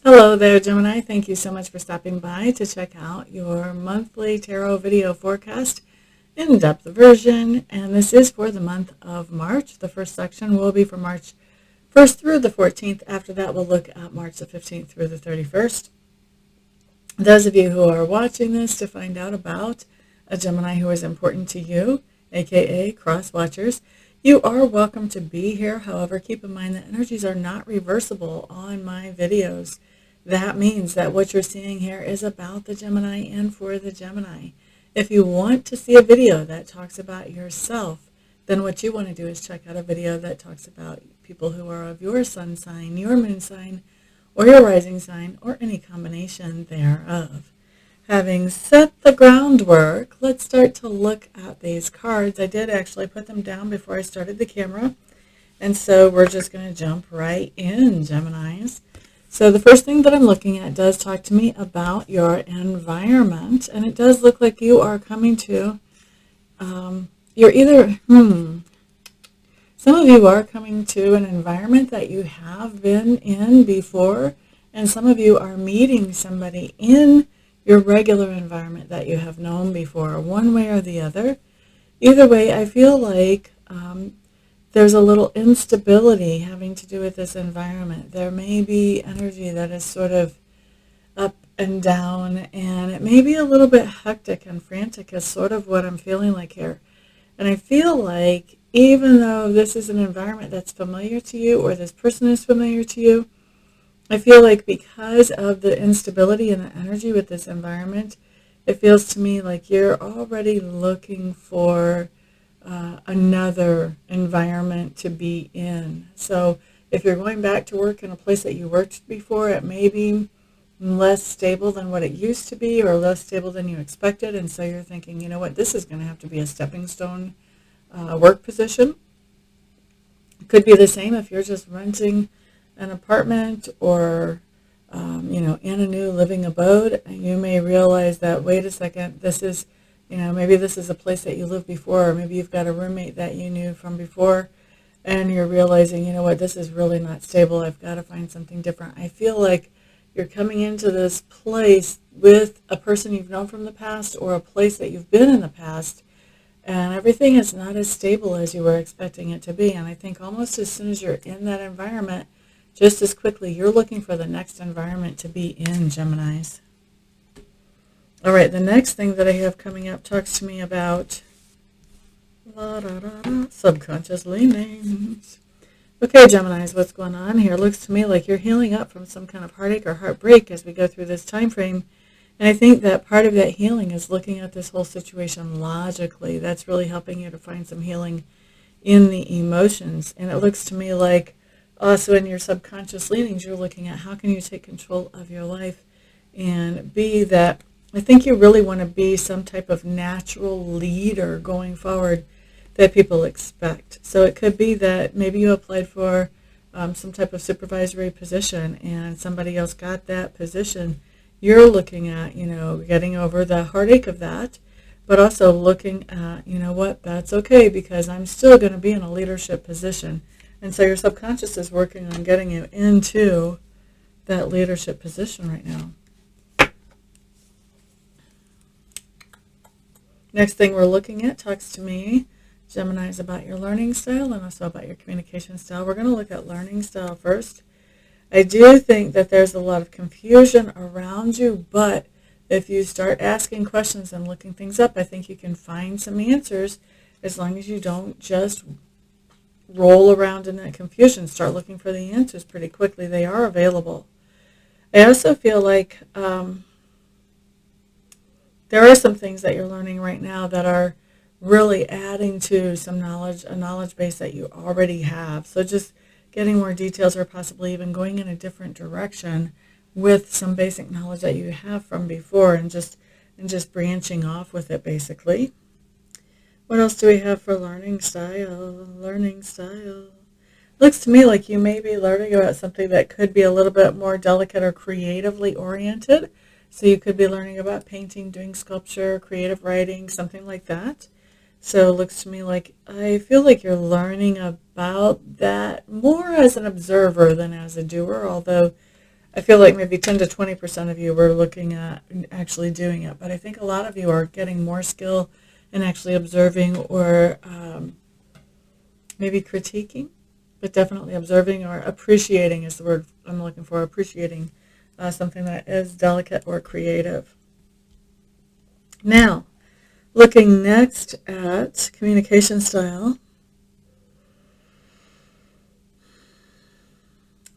Hello there, Gemini. Thank you so much for stopping by to check out your monthly tarot video forecast in-depth version. And this is for the month of March. The first section will be for March 1st through the 14th. After that, we'll look at March the 15th through the 31st. Those of you who are watching this to find out about a Gemini who is important to you, aka cross-watchers, you are welcome to be here. However, keep in mind that energies are not reversible on my videos. That means that what you're seeing here is about the Gemini and for the Gemini. If you want to see a video that talks about yourself, then what you want to do is check out a video that talks about people who are of your sun sign, your moon sign, or your rising sign, or any combination thereof. Having set the groundwork, let's start to look at these cards. I did actually put them down before I started the camera, and so we're just going to jump right in, Geminis. So the first thing that I'm looking at does talk to me about your environment, and it does look like you are coming to, you're either, some of you are coming to an environment that you have been in before, and some of you are meeting somebody in your regular environment that you have known before, one way or the other. Either way, I feel like there's a little instability having to do with this environment. There may be energy that is sort of up and down, and it may be a little bit hectic and frantic is sort of what I'm feeling like here. And I feel like even though this is an environment that's familiar to you, or this person is familiar to you, I feel like because of the instability and the energy with this environment, it feels to me like you're already looking for another environment to be in. So if you're going back to work in a place that you worked before, it may be less stable than what it used to be, or less stable than you expected, and so you're thinking, you know what, this is going to have to be a stepping stone work position. It could be the same if you're just renting an apartment or in a new living abode, and you may realize that, wait a second, this is, maybe this is a place that you lived before, or maybe you've got a roommate that you knew from before, and you're realizing, you know what, this is really not stable, I've got to find something different. I feel like you're coming into this place with a person you've known from the past, or a place that you've been in the past, and everything is not as stable as you were expecting it to be. And I think almost as soon as you're in that environment, just as quickly, you're looking for the next environment to be in, Geminis. All right, the next thing that I have coming up talks to me about subconscious leanings. Okay, Geminis, what's going on here? It looks to me like you're healing up from some kind of heartache or heartbreak as we go through this time frame. And I think that part of that healing is looking at this whole situation logically. That's really helping you to find some healing in the emotions. And it looks to me like also in your subconscious leanings, you're looking at how can you take control of your life and be that. I think you really want to be some type of natural leader going forward that people expect. So it could be that maybe you applied for some type of supervisory position and somebody else got that position. You're looking at, getting over the heartache of that, but also looking at, that's okay because I'm still going to be in a leadership position. And so your subconscious is working on getting you into that leadership position right now. Next thing we're looking at talks to me, Gemini, is about your learning style and also about your communication style. We're going to look at learning style first. I do think that there's a lot of confusion around you, but if you start asking questions and looking things up, I think you can find some answers as long as you don't just roll around in that confusion. Start looking for the answers pretty quickly. They are available. I also feel like there are some things that you're learning right now that are really adding to some knowledge, a knowledge base that you already have. So just getting more details, or possibly even going in a different direction with some basic knowledge that you have from before, and just branching off with it, basically. What else do we have for learning style? Learning style. Looks to me like you may be learning about something that could be a little bit more delicate or creatively oriented. So you could be learning about painting, doing sculpture, creative writing, something like that. So it looks to me like I feel like you're learning about that more as an observer than as a doer, although I feel like maybe 10 to 20% of you were looking at actually doing it, but I think a lot of you are getting more skill in actually observing or maybe critiquing, but definitely observing or appreciating is the word I'm looking for, appreciating something that is delicate or creative. Now, looking next at communication style,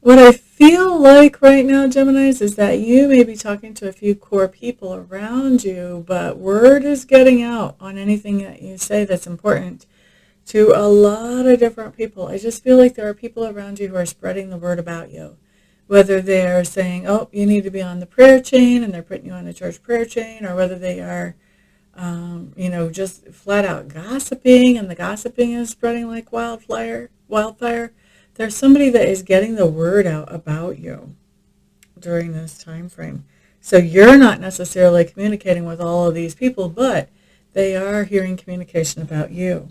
what I feel like right now, Geminis, is that you may be talking to a few core people around you, but word is getting out on anything that you say that's important to a lot of different people. I just feel like there are people around you who are spreading the word about you, whether they're saying, oh, you need to be on the prayer chain, and they're putting you on the church prayer chain, or whether they are, just flat out gossiping, and the gossiping is spreading like wildfire. There's somebody that is getting the word out about you during this time frame. So you're not necessarily communicating with all of these people, but they are hearing communication about you.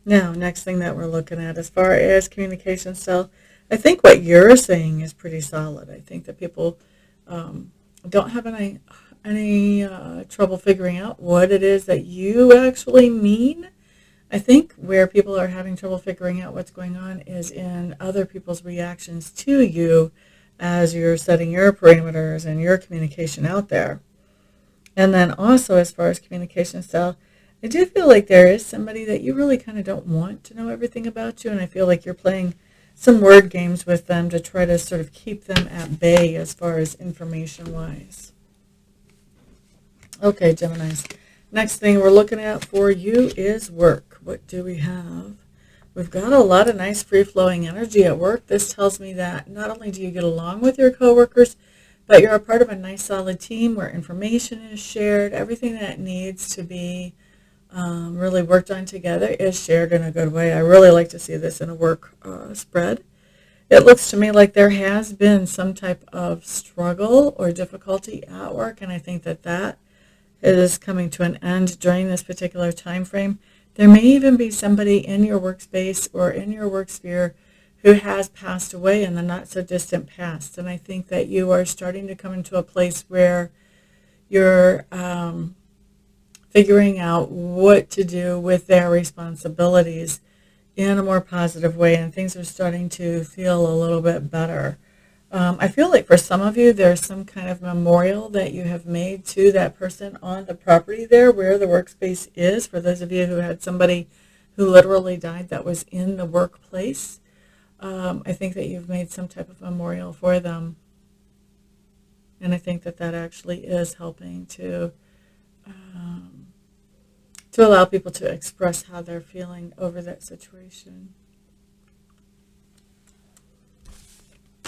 Now, next thing that we're looking at as far as communication style, I think what you're saying is pretty solid. I think that people don't have any trouble figuring out what it is that you actually mean. I think where people are having trouble figuring out what's going on is in other people's reactions to you as you're setting your parameters and your communication out there. And then also as far as communication style, I do feel like there is somebody that you really kind of don't want to know everything about you, and I feel like you're playing some word games with them to try to sort of keep them at bay as far as information-wise. Okay, Geminis. Next thing we're looking at for you is work. What do we have? We've got a lot of nice free-flowing energy at work. This tells me that not only do you get along with your coworkers, but you're a part of a nice solid team where information is shared. Everything that needs to be really worked on together is shared in a good way. I really like to see this in a work spread. It looks to me like there has been some type of struggle or difficulty at work, and I think that is coming to an end during this particular time frame. There may even be somebody in your workspace or in your work sphere who has passed away in the not so distant past, and I think that you are starting to come into a place where you're figuring out what to do with their responsibilities in a more positive way, and things are starting to feel a little bit better. I feel like for some of you, there's some kind of memorial that you have made to that person on the property there where the workspace is. For those of you who had somebody who literally died that was in the workplace, I think that you've made some type of memorial for them. And I think that actually is helping to allow people to express how they're feeling over that situation.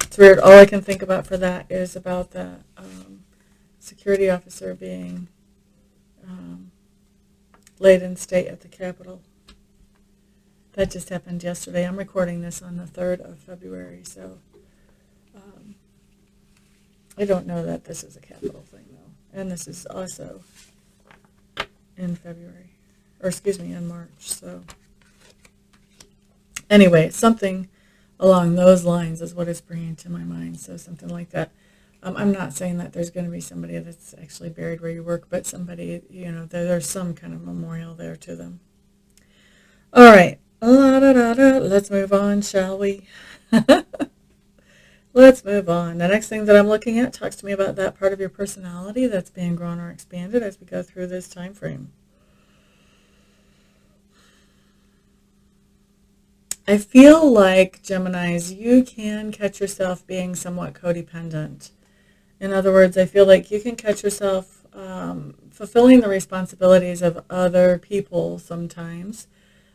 It's weird. All I can think about for that is about the security officer being laid in state at the Capitol. That just happened yesterday. I'm recording this on the 3rd of February, so I don't know that this is a Capitol thing, though. And this is also in February, or excuse me, in March. So anyway, something along those lines is what is bringing to my mind. So something like that. I'm not saying that there's going to be somebody that's actually buried where you work, but somebody, there's some kind of memorial there to them. All right. Let's move on, shall we? Let's move on. The next thing that I'm looking at talks to me about that part of your personality that's being grown or expanded as we go through this time frame. I feel like, Geminis, you can catch yourself being somewhat codependent. In other words, I feel like you can catch yourself fulfilling the responsibilities of other people sometimes,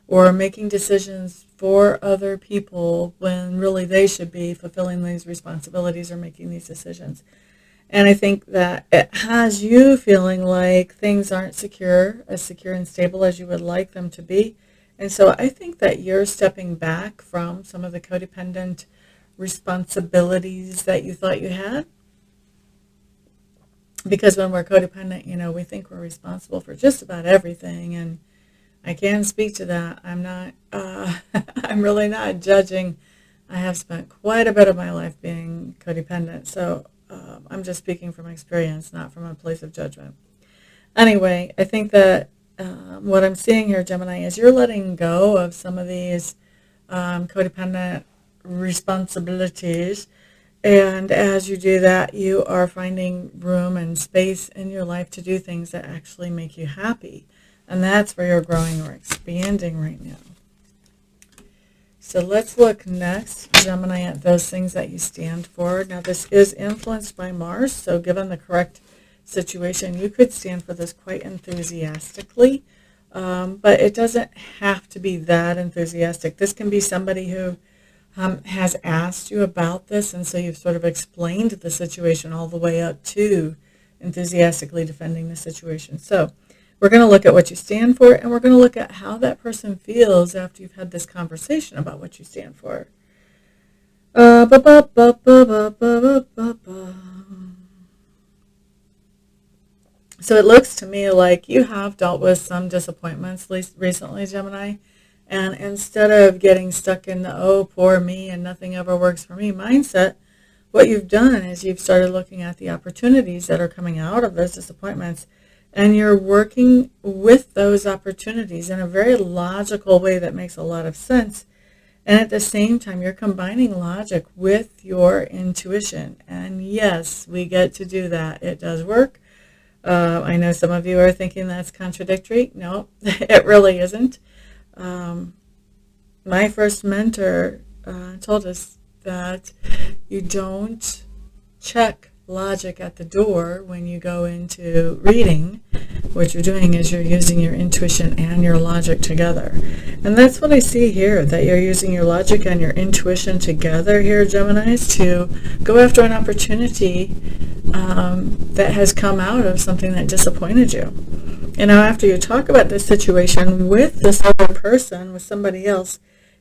or making decisions for other people when really they should be fulfilling these responsibilities or making these decisions. And I think that it has you feeling like things aren't as secure and stable as you would like them to be. And so I think that you're stepping back from some of the codependent responsibilities that you thought you had. Because when we're codependent, we think we're responsible for just about everything, and I can speak to that. I'm not, I'm really not judging I have spent quite a bit of my life being codependent, so I'm just speaking from experience, not from a place of judgment. Anyway, I think that what I'm seeing here, Gemini, is you're letting go of some of these codependent responsibilities. And as you do that, you are finding room and space in your life to do things that actually make you happy. And that's where you're growing or expanding right now. So let's look next, Gemini, at those things that you stand for. Now, this is influenced by Mars, so given the correct situation, you could stand for this quite enthusiastically, but it doesn't have to be that enthusiastic. This can be somebody who has asked you about this, and so you've sort of explained the situation all the way up to enthusiastically defending the situation. So we're going to look at what you stand for, and we're going to look at how that person feels after you've had this conversation about what you stand for. So it looks to me like you have dealt with some disappointments recently, Gemini, and instead of getting stuck in the, oh, poor me and nothing ever works for me mindset, what you've done is you've started looking at the opportunities that are coming out of those disappointments, and you're working with those opportunities in a very logical way that makes a lot of sense. And at the same time, you're combining logic with your intuition. And yes, we get to do that. It does work. I know some of you are thinking that's contradictory. No, it really isn't. My first mentor told us that you don't check logic at the door when you go into reading. What you're doing is you're using your intuition and your logic together. And that's what I see here, that you're using your logic and your intuition together here, Geminis, to go after an opportunity that has come out of something that disappointed you. And now after you talk about this situation with this other person, with somebody else,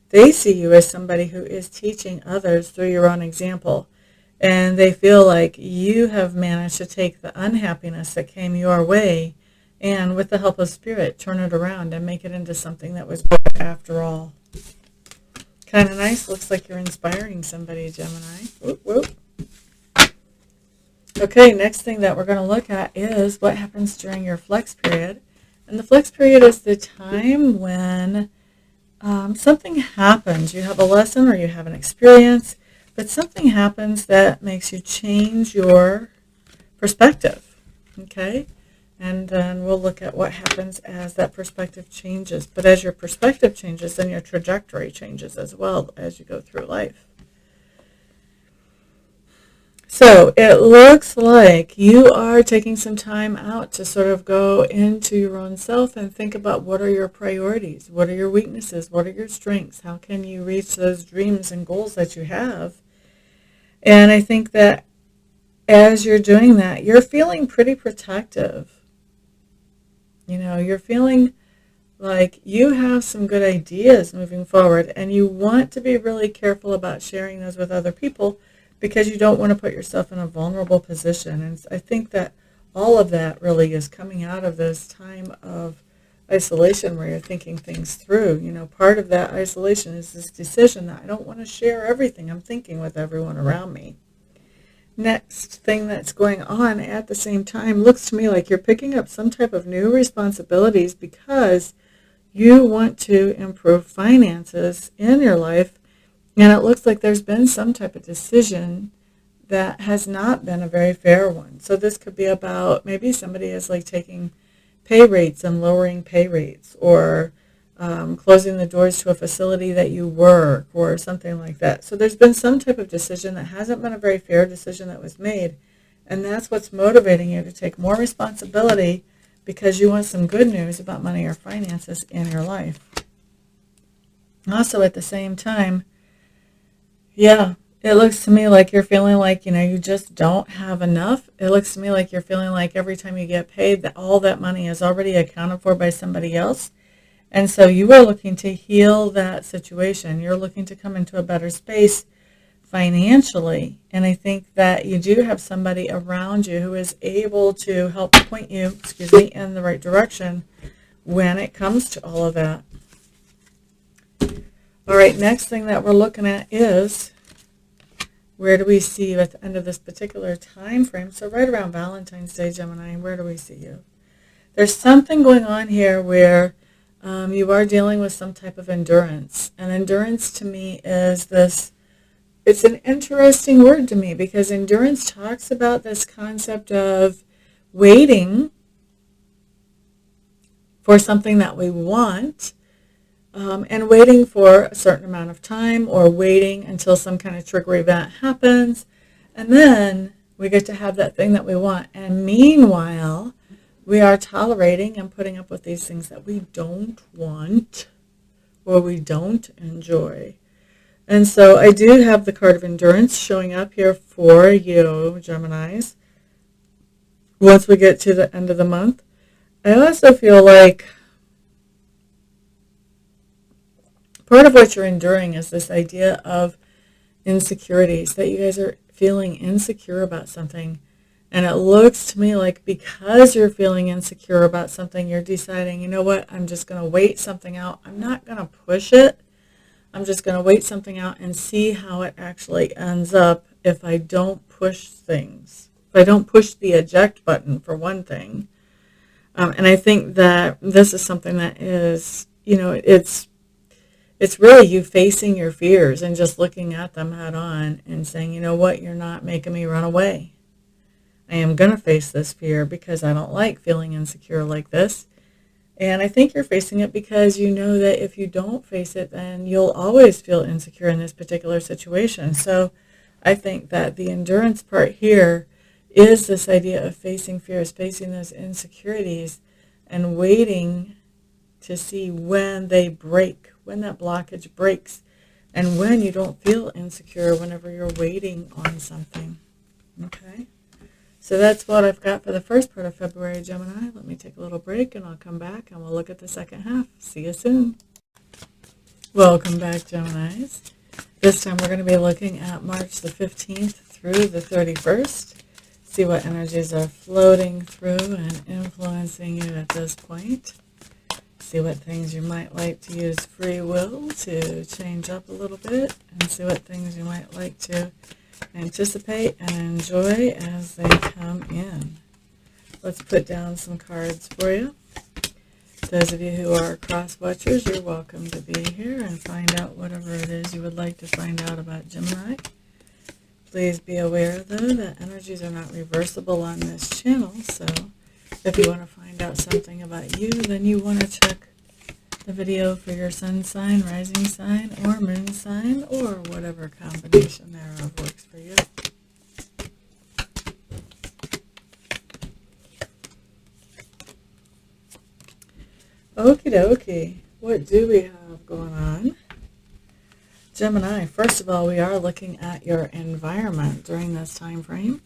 they see you as somebody who is teaching others through your own example. And they feel like you have managed to take the unhappiness that came your way and with the help of spirit, turn it around and make it into something that was good after all. Kind of nice. Looks like you're inspiring somebody, Gemini. Whoop, whoop. Okay, next thing that we're going to look at is what happens during your flex period. And the flex period is the time when something happens. You have a lesson or you have an experience, but something happens that makes you change your perspective, okay? And then we'll look at what happens as that perspective changes. But as your perspective changes, then your trajectory changes as well as you go through life. So it looks like you are taking some time out to sort of go into your own self and think about what are your priorities, what are your weaknesses, what are your strengths, how can you reach those dreams and goals that you have. And I think that as you're doing that, you're feeling pretty protective. You know, you're feeling like you have some good ideas moving forward, and you want to be really careful about sharing those with other people because you don't want to put yourself in a vulnerable position. And I think that all of that really is coming out of this time of isolation where you're thinking things through. You know, part of that isolation is this decision that I don't want to share everything I'm thinking with everyone around me. Next thing that's going on at the same time looks to me like you're picking up some type of new responsibilities because you want to improve finances in your life. And it looks like there's been some type of decision that has not been a very fair one. So this could be about maybe somebody is like taking pay rates and lowering pay rates, or closing the doors to a facility that you work, or something like that. So there's been some type of decision that hasn't been a very fair decision that was made. And that's what's motivating you to take more responsibility because you want some good news about money or finances in your life. Also at the same time, yeah, it looks to me like you're feeling like, you know, you just don't have enough. It looks to me like you're feeling like every time you get paid, that all that money is already accounted for by somebody else. And so you are looking to heal that situation. You're looking to come into a better space financially. And I think that you do have somebody around you who is able to help point you, in the right direction when it comes to all of that. All right, next thing that we're looking at is, where do we see you at the end of this particular time frame? So right around Valentine's Day, Gemini, where do we see you? There's something going on here where you are dealing with some type of endurance. And endurance to me is this, it's an interesting word to me, because endurance talks about this concept of waiting for something that we want, and waiting for a certain amount of time, or waiting until some kind of trigger event happens, and then we get to have that thing that we want. And meanwhile, we are tolerating and putting up with these things that we don't want or we don't enjoy. And so I do have the card of endurance showing up here for you, Geminis, once we get to the end of the month. I also feel like part of what you're enduring is this idea of insecurities, that you guys are feeling insecure about something. And it looks to me like because you're feeling insecure about something, you're deciding, you know what, I'm just going to wait something out. I'm not going to push it. I'm just going to wait something out and see how it actually ends up if I don't push things. If I don't push the eject button, for one thing. And I think that this is something that is, it's really you facing your fears and just looking at them head on and saying, you know what, you're not making me run away. I am going to face this fear because I don't like feeling insecure like this. And I think you're facing it because you know that if you don't face it, then you'll always feel insecure in this particular situation. So I think that the endurance part here is this idea of facing fears, facing those insecurities, and waiting to see when they break, when that blockage breaks, and when you don't feel insecure whenever you're waiting on something. Okay? So that's what I've got for the first part of February, Gemini. Let me take a little break and I'll come back and we'll look at the second half. See you soon. Welcome back, Geminis. This time we're going to be looking at March the 15th through the 31st. See what energies are floating through and influencing you at this point. See what things you might like to use free will to change up a little bit, and see what things you might like to anticipate and enjoy as they come in. Let's put down some cards for you. Those of you who are cross watchers, you're welcome to be here and find out whatever it is you would like to find out about Gemini. Please be aware, though, that energies are not reversible on this channel, so if you want to find out something about you, then you want to check the video for your sun sign, rising sign, or moon sign, or whatever combination thereof works for you. Okie dokie. What do we have going on? Gemini, first of all, we are looking at your environment during this time frame.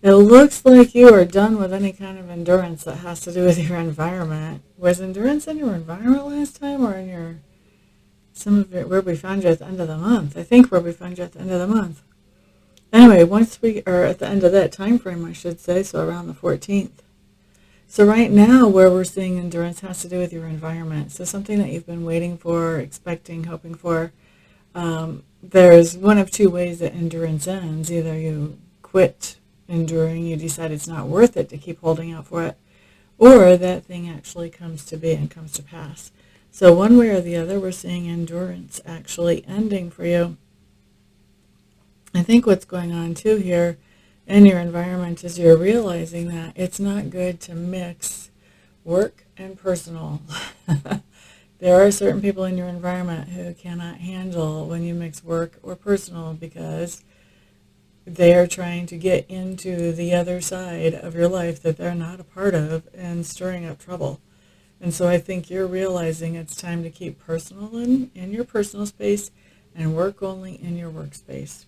It looks like you are done with any kind of endurance that has to do with your environment. Was endurance in your environment last time, or in your where we found you at the end of the month? I think where we found you at the end of the month. Anyway, once we are at the end of that time frame, I should say, so around the 14th. So right now, where we're seeing endurance has to do with your environment. So something that you've been waiting for, expecting, hoping for. There's one of two ways that endurance ends. Either you quit enduring, you decide it's not worth it to keep holding out for it, or that thing actually comes to be and comes to pass. So one way or the other, we're seeing endurance actually ending for you. I think what's going on too here in your environment is you're realizing that it's not good to mix work and personal. There are certain people in your environment who cannot handle when you mix work or personal, because they're trying to get into the other side of your life that they're not a part of and stirring up trouble. And so I think you're realizing it's time to keep personal in your personal space and work only in your workspace.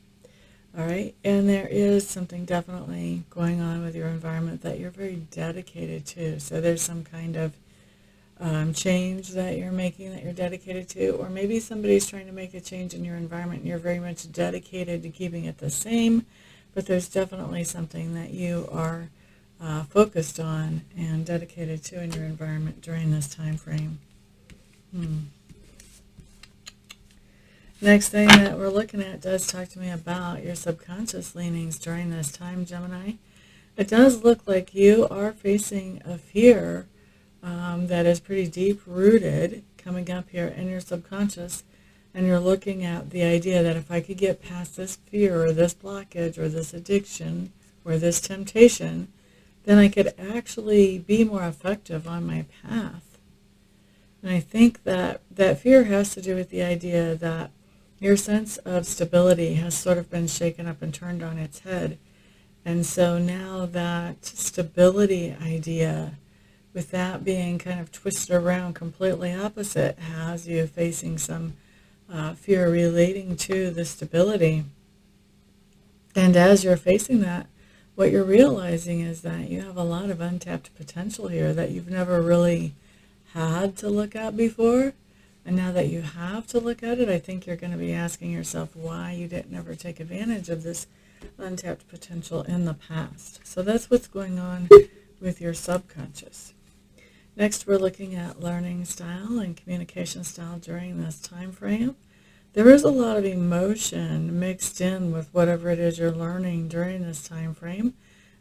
All right? And there is something definitely going on with your environment that you're very dedicated to. So there's some kind of change that you're making that you're dedicated to, or maybe somebody's trying to make a change in your environment and you're very much dedicated to keeping it the same, but there's definitely something that you are focused on and dedicated to in your environment during this time frame. Next thing that we're looking at does talk to me about your subconscious leanings during this time, Gemini. It does look like you are facing a fear that is pretty deep-rooted coming up here in your subconscious, and you're looking at the idea that if I could get past this fear or this blockage or this addiction or this temptation, then I could actually be more effective on my path. And I think that that fear has to do with the idea that your sense of stability has sort of been shaken up and turned on its head. And so now that stability idea, with that being kind of twisted around completely opposite, has you facing some fear relating to the stability. And as you're facing that, what you're realizing is that you have a lot of untapped potential here that you've never really had to look at before. And now that you have to look at it, I think you're going to be asking yourself why you didn't ever take advantage of this untapped potential in the past. So that's what's going on with your subconscious. Next, we're looking at learning style and communication style during this time frame. There is a lot of emotion mixed in with whatever it is you're learning during this time frame.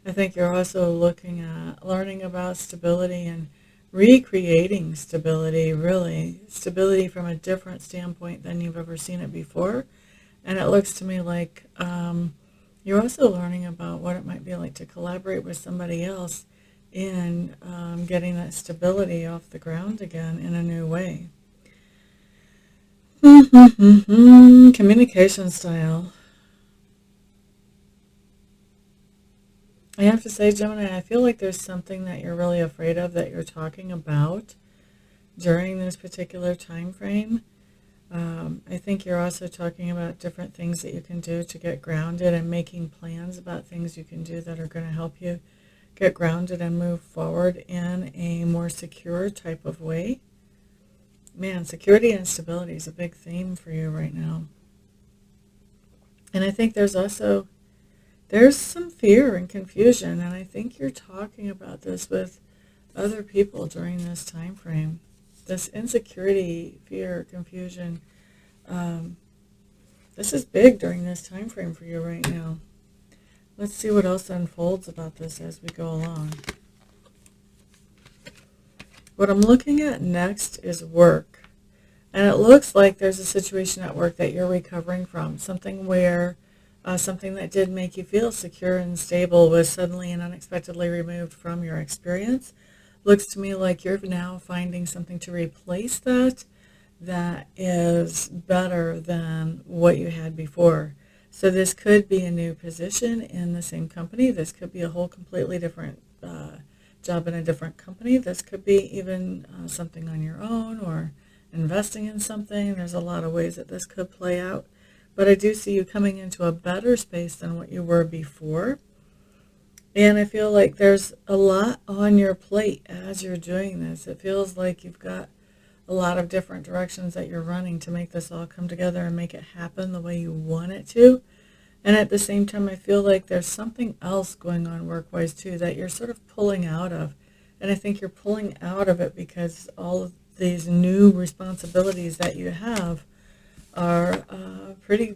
I think you're also looking at learning about stability and recreating stability, really. Stability from a different standpoint than you've ever seen it before. And it looks to me like you're also learning about what it might be like to collaborate with somebody else in getting that stability off the ground again in a new way. Communication style. I have to say, Gemini, I feel like there's something that you're really afraid of that you're talking about during this particular time frame. I think you're also talking about different things that you can do to get grounded and making plans about things you can do that are going to help you get grounded and move forward in a more secure type of way. Man, security and stability is a big theme for you right now. And I think there's some fear and confusion, and I think you're talking about this with other people during this time frame. This insecurity, fear, confusion, this is big during this time frame for you right now. Let's see what else unfolds about this as we go along. What I'm looking at next is work. And it looks like there's a situation at work that you're recovering from, something where something that did make you feel secure and stable was suddenly and unexpectedly removed from your experience. Looks to me like you're now finding something to replace that is better than what you had before. So this could be a new position in the same company. This could be a whole completely different job in a different company. This could be even something on your own or investing in something. There's a lot of ways that this could play out. But I do see you coming into a better space than what you were before. And I feel like there's a lot on your plate as you're doing this. It feels like you've got a lot of different directions that you're running to make this all come together and make it happen the way you want it to. And at the same time, I feel like there's something else going on work-wise too that you're sort of pulling out of. And I think you're pulling out of it because all of these new responsibilities that you have are pretty,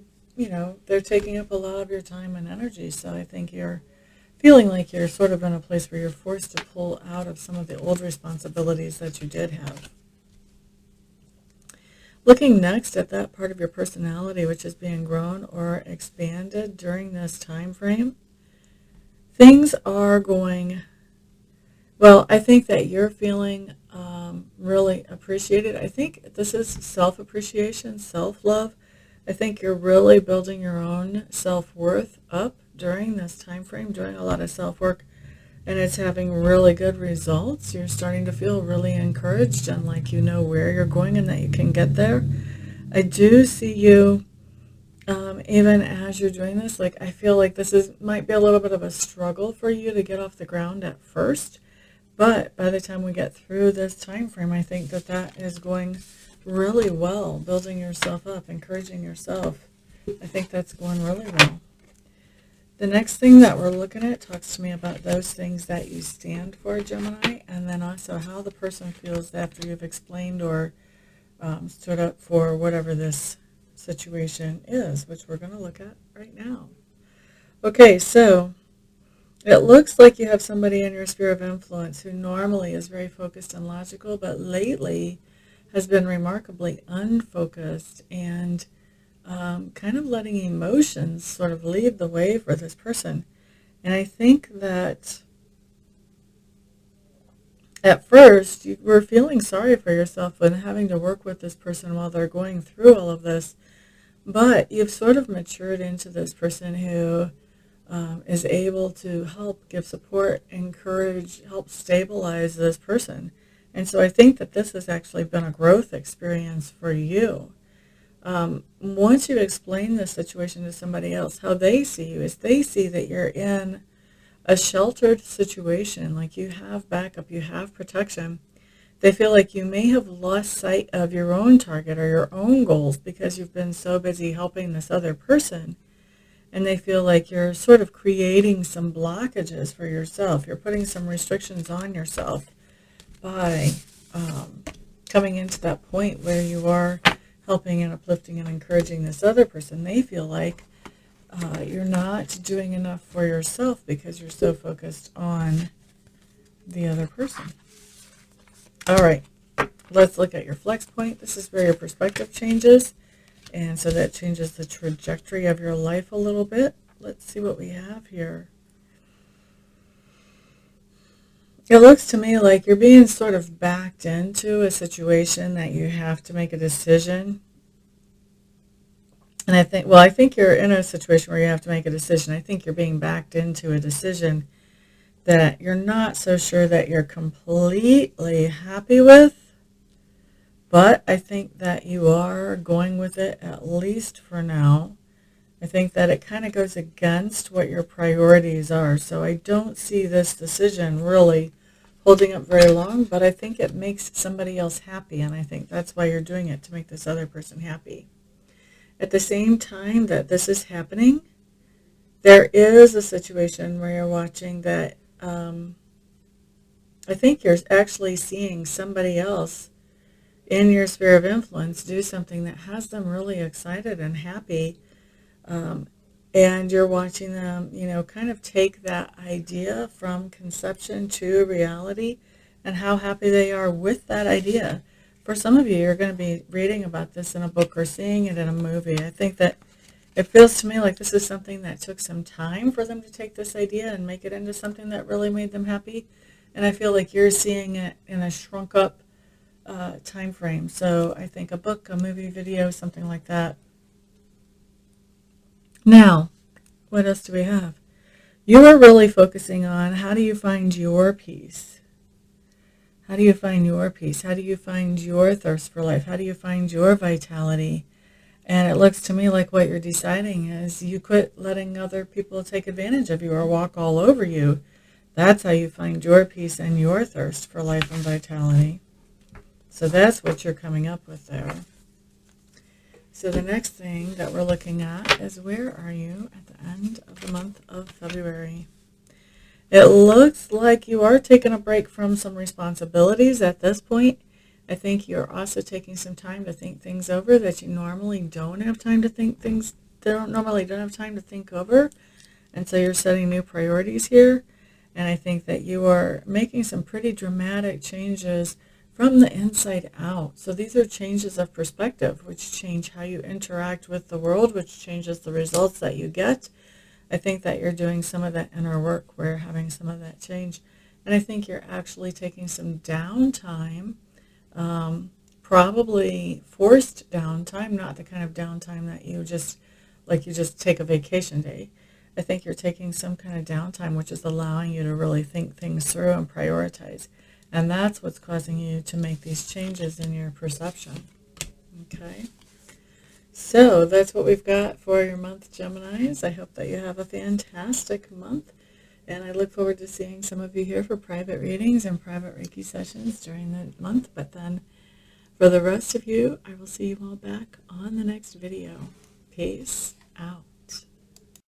they're taking up a lot of your time and energy. So I think you're feeling like you're sort of in a place where you're forced to pull out of some of the old responsibilities that you did have. Looking next at that part of your personality which is being grown or expanded during this time frame, things are going well. I think that you're feeling really appreciated. I think this is self-appreciation, self-love. I think you're really building your own self-worth up during this time frame, doing a lot of self-work, and it's having really good results. You're starting to feel really encouraged and like you know where you're going and that you can get there. I do see you, even as you're doing this, like I feel like might be a little bit of a struggle for you to get off the ground at first. But by the time we get through this time frame, I think that is going really well, building yourself up, encouraging yourself. I think that's going really well. The next thing that we're looking at talks to me about those things that you stand for, Gemini, and then also how the person feels after you've explained or stood up for whatever this situation is, which we're going to look at right now. Okay, so it looks like you have somebody in your sphere of influence who normally is very focused and logical, but lately has been remarkably unfocused and kind of letting emotions sort of lead the way for this person. And I think that at first you were feeling sorry for yourself when having to work with this person while they're going through all of this, but you've sort of matured into this person who is able to help give support, encourage, help stabilize this person. And so I think that this has actually been a growth experience for you. Once you explain this situation to somebody else, how they see you is they see that you're in a sheltered situation, like you have backup, you have protection. They feel like you may have lost sight of your own target or your own goals because you've been so busy helping this other person. And they feel like you're sort of creating some blockages for yourself. You're putting some restrictions on yourself by coming into that point where you are helping and uplifting and encouraging this other person. They feel like you're not doing enough for yourself because you're so focused on the other person. All right, let's look at your flex point. This is where your perspective changes. And so that changes the trajectory of your life a little bit. Let's see what we have here. It looks to me like you're being sort of backed into a situation that you have to make a decision. And I think you're in a situation where you have to make a decision. I think you're being backed into a decision that you're not so sure that you're completely happy with. But I think that you are going with it, at least for now. I think that it kind of goes against what your priorities are. So I don't see this decision really holding up very long, but I think it makes somebody else happy. And I think that's why you're doing it, to make this other person happy. At the same time that this is happening, there is a situation where you're watching that I think you're actually seeing somebody else in your sphere of influence do something that has them really excited and happy, and you're watching them, kind of take that idea from conception to reality and how happy they are with that idea. For some of you, you're going to be reading about this in a book or seeing it in a movie. I think that it feels to me like this is something that took some time for them to take this idea and make it into something that really made them happy. And I feel like you're seeing it in a shrunk up time frame. So I think a book, a movie, video, something like that. Now, what else do we have? You are really focusing on how do you find your peace? How do you find your peace? How do you find your thirst for life? How do you find your vitality? And it looks to me like what you're deciding is you quit letting other people take advantage of you or walk all over you. That's how you find your peace and your thirst for life and vitality. So that's what you're coming up with there. So the next thing that we're looking at is where are you at the end of the month of February? It looks like you are taking a break from some responsibilities at this point. I think you're also taking some time to think things over that you normally don't have time to think things, don't have time to think over. And so you're setting new priorities here. And I think that you are making some pretty dramatic changes from the inside out. So these are changes of perspective, which change how you interact with the world, which changes the results that you get. I think that you're doing some of that inner work where you're having some of that change. And I think you're actually taking some downtime, probably forced downtime, not the kind of downtime that you just take a vacation day. I think you're taking some kind of downtime, which is allowing you to really think things through and prioritize. And that's what's causing you to make these changes in your perception. Okay? So that's what we've got for your month, Geminis. I hope that you have a fantastic month. And I look forward to seeing some of you here for private readings and private Reiki sessions during the month. But then for the rest of you, I will see you all back on the next video. Peace out.